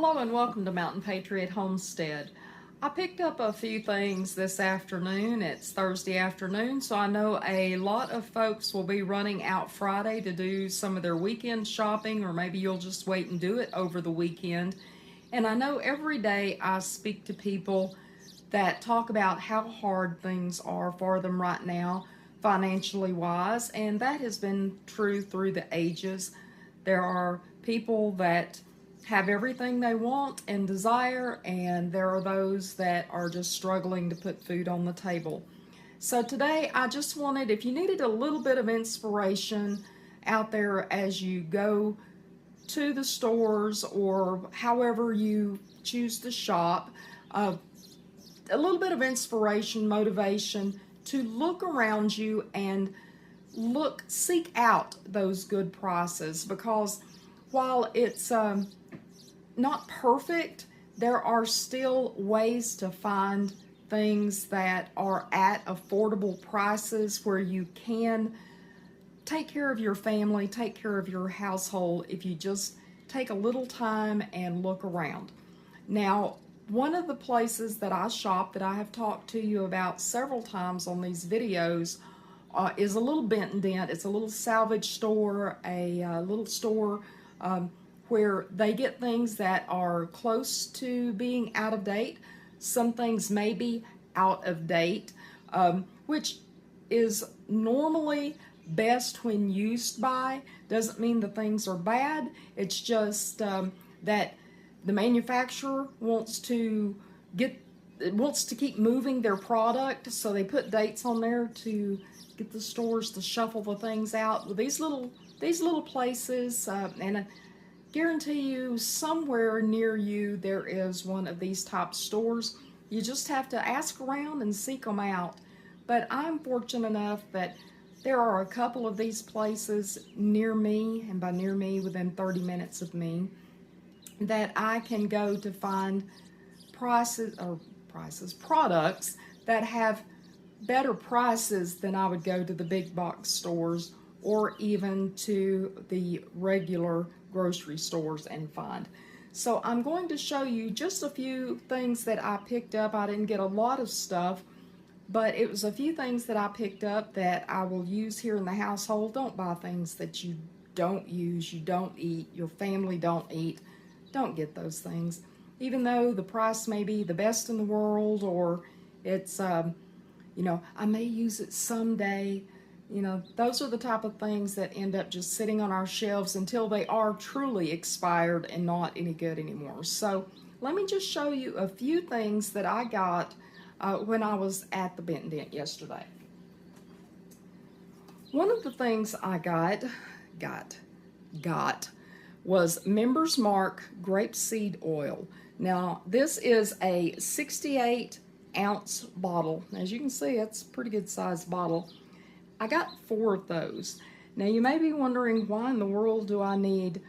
Hello and welcome to Mountain Patriot Homestead. I picked up a few things this afternoon. It's Thursday afternoon, so I know a lot of folks will be running out Friday to do some of their weekend shopping, or maybe you'll just wait and do it over the weekend. And I know every day I speak to people that talk about how hard things are for them right now, financially wise, and that has been true through the ages. There are people that have everything they want and desire, and there are those that are just struggling to put food on the table. So today I just wanted, if you needed a little bit of inspiration out there as you go to the stores or however you choose to shop, a little bit of inspiration, motivation to look around you and seek out those good prices, because while it's not perfect, there are still ways to find things that are at affordable prices where you can take care of your family, take care of your household if you just take a little time and look around. Now, one of the places that I shop that I have talked to you about several times on these videos is a little bent and dent. It's a little salvage store, a little store where they get things that are close to being out of date. Some things may be out of date, which is normally best when used by. Doesn't mean the things are bad. It's just that the manufacturer wants to keep moving their product, so they put dates on there to get the stores to shuffle the things out. Well, these little places, and I guarantee you somewhere near you there is one of these top stores. You just have to ask around and seek them out. But I'm fortunate enough that there are a couple of these places near me, and by near me, within 30 minutes of me, that I can go to find products that have better prices than I would go to the big box stores or even to the regular grocery stores and find. So I'm going to show you just a few things that I picked up. I didn't get a lot of stuff, but it was a few things that I picked up that I will use here in the household. Don't buy things that you don't use, you don't eat, your family don't eat. Don't get those things. Even though the price may be the best in the world, or it's, I may use it someday. Those are the type of things that end up just sitting on our shelves until they are truly expired and not any good anymore. So let me just show you a few things that I got when I was at the Bent Dent yesterday. One of the things I got was Members Mark grapeseed oil. Now, this is a 68-ounce bottle. As you can see, it's a pretty good sized bottle. I got 4 of those. Now, you may be wondering, why in the world do I need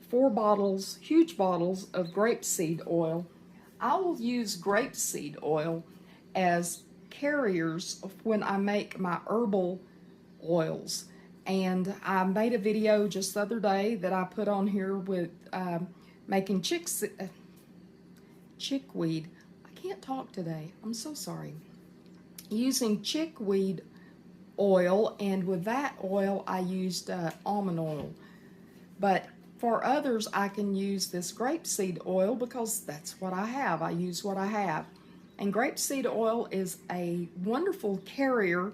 4 bottles, huge bottles of grapeseed oil? I will use grapeseed oil as carriers when I make my herbal oils. And I made a video just the other day that I put on here with making chickweed. I can't talk today. I'm so sorry. Using chickweed oil, and with that oil I used almond oil. But for others, I can use this grapeseed oil because that's what I have. I use what I have. And grapeseed oil is a wonderful carrier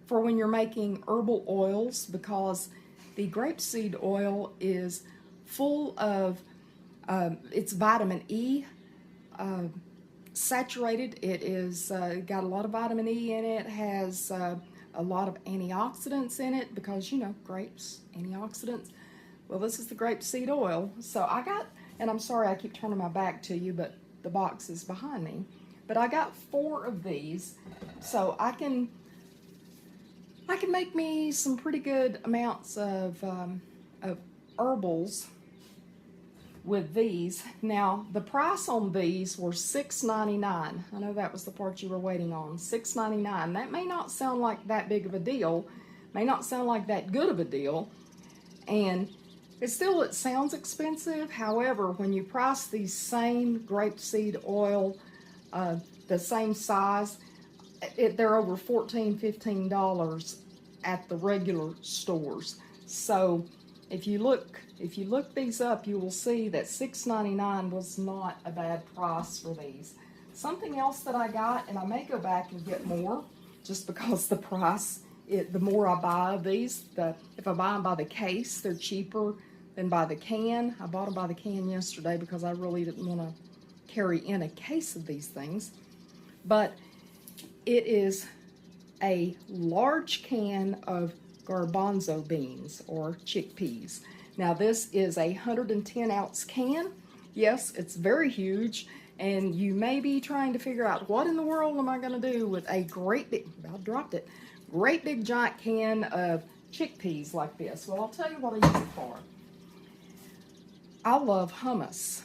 for when you're making herbal oils, because the grapeseed oil is full of it's vitamin E saturated. It is got a lot of vitamin E in it, has a lot of antioxidants in it, because grapes, antioxidants. Well, this is the grapeseed oil. So I got, and I'm sorry I keep turning my back to you, but the box is behind me. But I got 4 of these, so I can make me some pretty good amounts of herbals with these. Now, the price on these were $6.99. I know that was the part you were waiting on. $6.99. That may not sound like that big of a deal, may not sound like that good of a deal, and it sounds expensive. However, when you price these same grapeseed oil, the same size, they're over $14, $15 at the regular stores. So if you look these up, you will see that $6.99 was not a bad price for these. Something else that I got, and I may go back and get more, just because the price, the more I buy of these, if I buy them by the case, they're cheaper than by the can. I bought them by the can yesterday because I really didn't want to carry in a case of these things. But it is a large can of garbanzo beans or chickpeas. Now this is a 110-ounce can. Yes, it's very huge, and you may be trying to figure out, what in the world am I going to do with a great big, I dropped it, great big giant can of chickpeas like this? Well, I'll tell you what I use it for. I love hummus,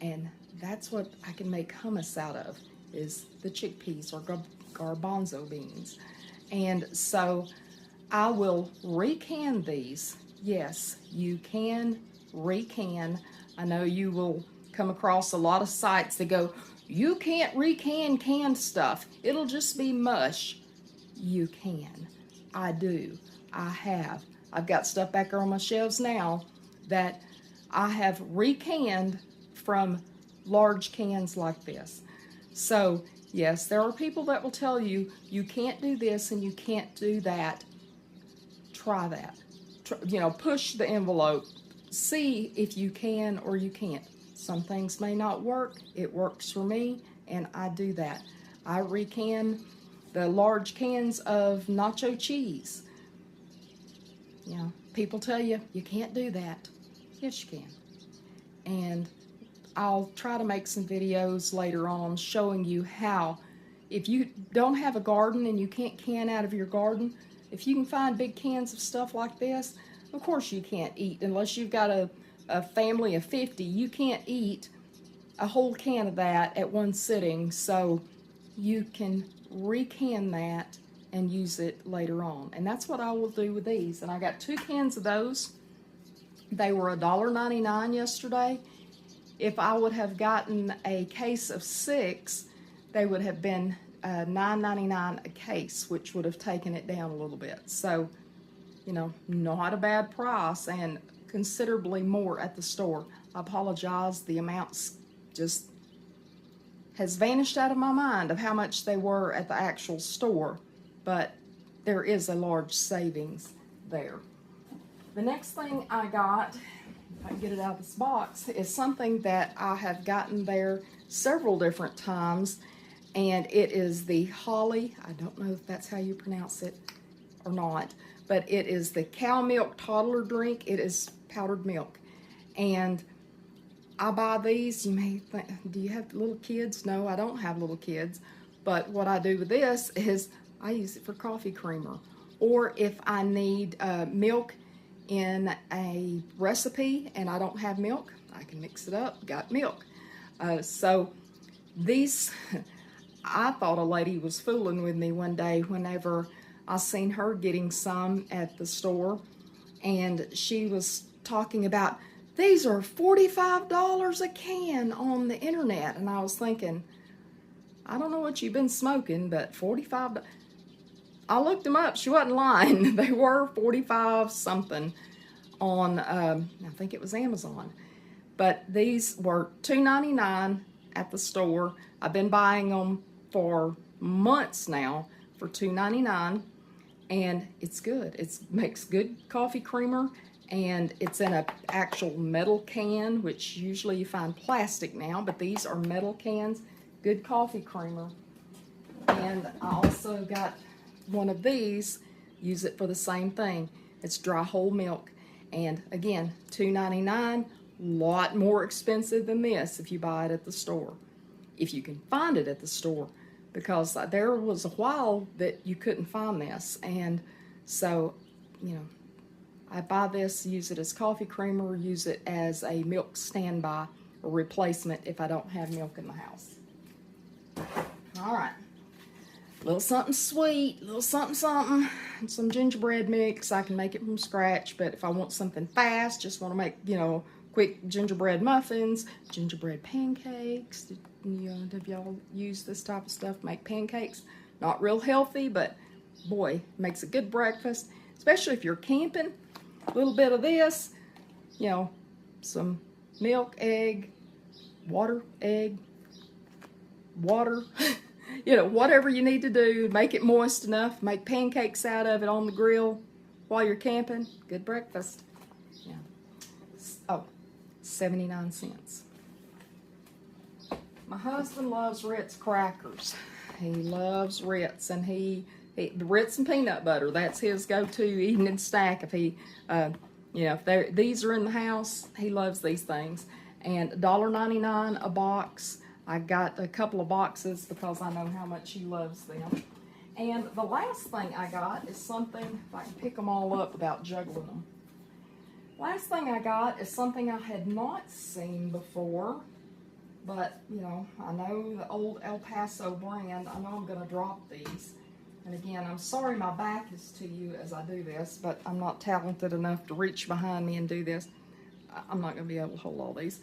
and that's what I can make hummus out of, is the chickpeas or garbanzo beans. And so I will recan these. Yes, you can recan. I know you will come across a lot of sites that go, you can't recan canned stuff, it'll just be mush. You can. I do. I have. I've got stuff back there on my shelves now that I have recanned from large cans like this. So yes, there are people that will tell you, you can't do this and you can't do that. Try that. Push the envelope. See if you can or you can't. Some things may not work. It works for me, and I do that. I recan the large cans of nacho cheese. People tell you, you can't do that. Yes, you can. And I'll try to make some videos later on showing you how, if you don't have a garden and you can't can out of your garden, if you can find big cans of stuff like this, of course you can't eat, unless you've got a family of 50, you can't eat a whole can of that at one sitting, so you can recan that and use it later on. And that's what I will do with these. And I got 2 cans of those. They were $1.99 yesterday. If I would have gotten a case of 6, they would have been $9.99 a case, which would have taken it down a little bit. So, not a bad price, and considerably more at the store. I apologize, the amounts just has vanished out of my mind of how much they were at the actual store, but there is a large savings there. The next thing I got, if I can get it out of this box, is something that I have gotten there several different times, and it is the Holly, I don't know if that's how you pronounce it or not, but it is the cow milk toddler drink. It is powdered milk, and I buy these. You may think, do you have little kids? No, I don't have little kids, but what I do with this is I use it for coffee creamer, or if I need milk in a recipe and I don't have milk, I can mix it up, got milk. So these, I thought a lady was fooling with me one day whenever I seen her getting some at the store, and she was talking about, these are $45 a can on the internet. And I was thinking, I don't know what you've been smoking, but $45. I looked them up. She wasn't lying. They were 45 something on, I think it was Amazon. But these were $2.99 at the store. I've been buying them for months now for $2.99, and it's good. It makes good coffee creamer, and it's in an actual metal can, which usually you find plastic now, but these are metal cans. Good coffee creamer. And I also got one of these, use it for the same thing. It's dry whole milk, and again, $2.99, lot more expensive than this if you buy it at the store, if you can find it at the store, because there was a while that you couldn't find this. And so, I buy this, use it as coffee creamer, use it as a milk standby or replacement if I don't have milk in the house. All right. A little something sweet, a little something something, and some gingerbread mix. I can make it from scratch, but if I want something fast, just want to make, quick gingerbread muffins, gingerbread pancakes. Have y'all used this type of stuff? Make pancakes. Not real healthy, but boy, makes a good breakfast, especially if you're camping. A little bit of this, some milk, egg, water, whatever you need to do, make it moist enough, make pancakes out of it on the grill while you're camping. Good breakfast. Yeah. Oh, 79 cents. My husband loves Ritz crackers. He loves Ritz, and the Ritz and peanut butter, that's his go-to evening snack. If these are in the house, he loves these things. And $1.99 a box. I got a couple of boxes because I know how much he loves them. And the last thing I got is something, if I can pick them all up without juggling them. Last thing I got is something I had not seen before, but, I know the old El Paso brand. I know I'm going to drop these. And again, I'm sorry my back is to you as I do this, but I'm not talented enough to reach behind me and do this. I'm not going to be able to hold all these.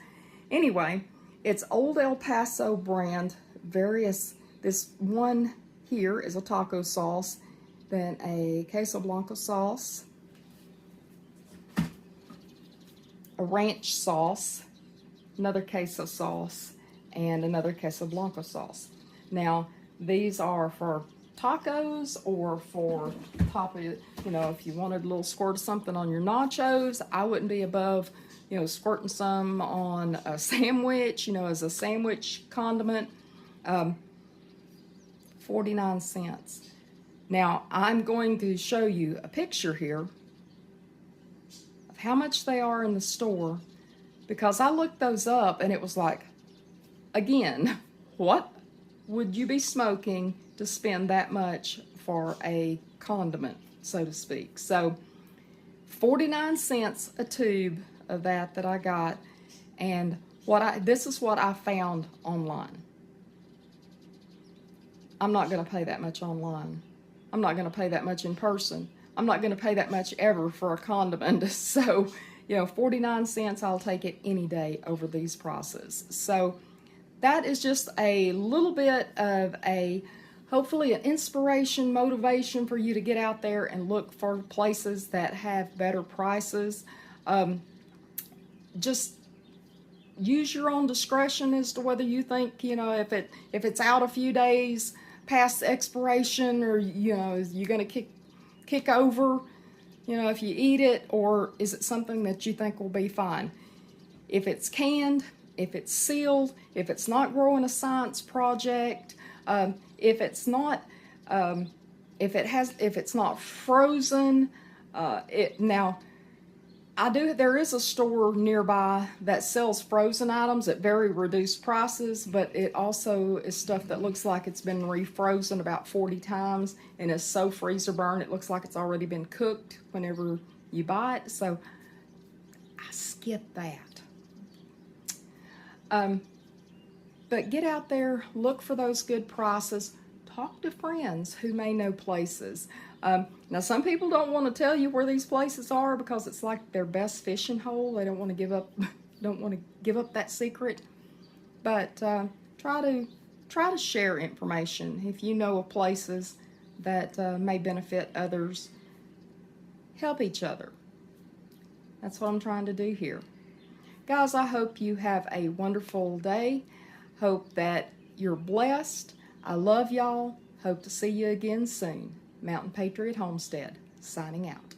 Anyway, it's old El Paso brand, this one here is a taco sauce, then a queso blanco sauce, a ranch sauce, another queso sauce, and another queso blanco sauce. Now, these are for tacos or for top of, if you wanted a little squirt of something on your nachos. I wouldn't be above squirting some on a sandwich, as a sandwich condiment. 49 cents. Now, I'm going to show you a picture here of how much they are in the store, because I looked those up and it was like, again, what would you be smoking to spend that much for a condiment, so to speak? So, 49 cents a tube of that I got, and this is what I found online. I'm not going to pay that much online. I'm not going to pay that much in person. I'm not going to pay that much ever for a condiment. So, 49 cents, I'll take it any day over these prices. So that is just a little bit of hopefully an inspiration, motivation for you to get out there and look for places that have better prices. Just use your own discretion as to whether you think, if it's out a few days past expiration, or you're going to kick over, if you eat it, or is it something that you think will be fine? If it's canned, if it's sealed, if it's not growing a science project, if it's not frozen, there is a store nearby that sells frozen items at very reduced prices, but it also is stuff that looks like it's been refrozen about 40 times and is so freezer burn it looks like it's already been cooked whenever you buy it. So I skip that. But get out there, look for those good prices, talk to friends who may know places. Now, some people don't want to tell you where these places are because it's like their best fishing hole. They don't want to give up that secret. But try to share information. If you know of places that may benefit others, help each other. That's what I'm trying to do here. Guys, I hope you have a wonderful day. Hope that you're blessed. I love y'all. Hope to see you again soon. Mountain Patriot Homestead, signing out.